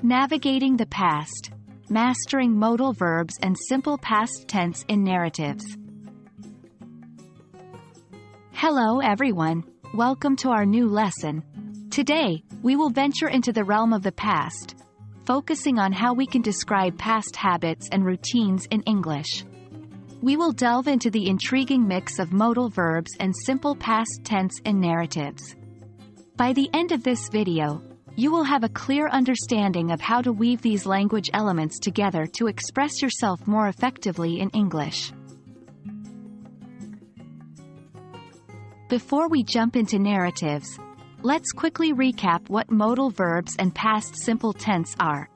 Navigating the past. Mastering modal verbs and simple past tense in narratives. Hello everyone, welcome to our new lesson. Today, we will venture into the realm of the past, focusing on how we can describe past habits and routines in English. We will delve into the intriguing mix of modal verbs and simple past tense in narratives. By the end of this video, you will have a clear understanding of how to weave these language elements together to express yourself more effectively in English. Before we jump into narratives, let's quickly recap what modal verbs and past simple tense are.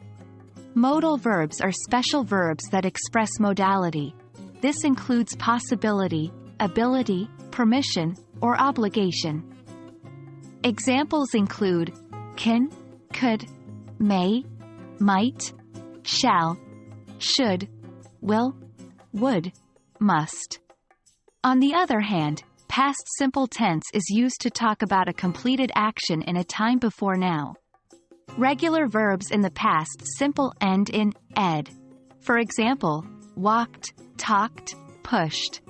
Modal verbs are special verbs that express modality. This includes possibility, ability, permission, or obligation. Examples include can, could, may, might, shall, should, will, would, must. On the other hand, past simple tense is used to talk about a completed action in a time before now. Regular verbs in the past simple end in -ed. For example, walked, talked, pushed.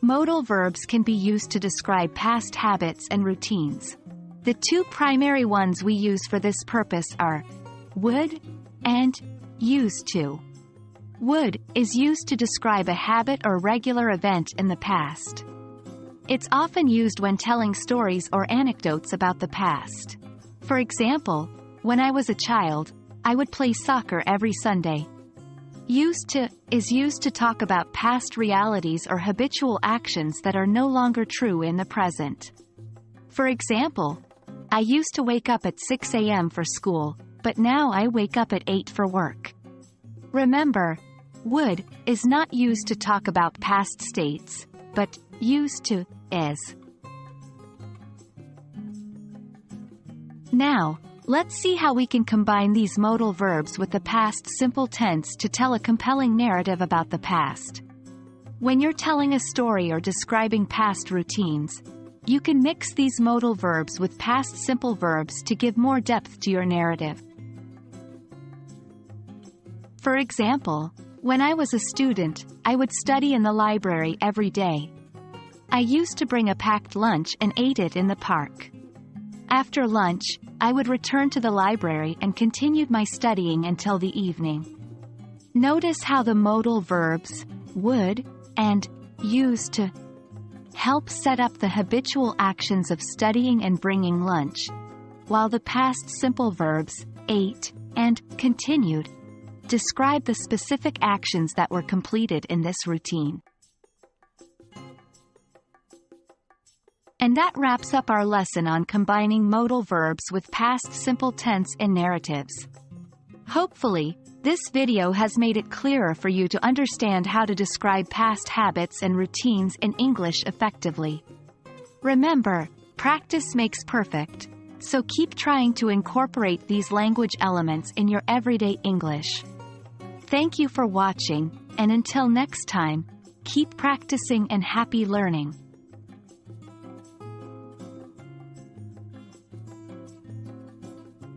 Modal verbs can be used to describe past habits and routines. The two primary ones we use for this purpose are would and used to. Would is used to describe a habit or regular event in the past. It's often used when telling stories or anecdotes about the past. For example, when I was a child, I would play soccer every Sunday. Used to is used to talk about past realities or habitual actions that are no longer true in the present. For example, I used to wake up at 6 a.m. for school, but now I wake up at 8 for work. Remember, would is not used to talk about past states, but used to is. Now, let's see how we can combine these modal verbs with the past simple tense to tell a compelling narrative about the past. When you're telling a story or describing past routines, you can mix these modal verbs with past simple verbs to give more depth to your narrative. For example, when I was a student, I would study in the library every day. I used to bring a packed lunch and ate it in the park. After lunch, I would return to the library and continued my studying until the evening. Notice how the modal verbs, would, and used to, help set up the habitual actions of studying and bringing lunch, while the past simple verbs, ate, and continued, describe the specific actions that were completed in this routine. And that wraps up our lesson on combining modal verbs with past simple tense in narratives. Hopefully, this video has made it clearer for you to understand how to describe past habits and routines in English effectively. Remember, practice makes perfect, so keep trying to incorporate these language elements in your everyday English. Thank you for watching, and until next time, keep practicing and happy learning.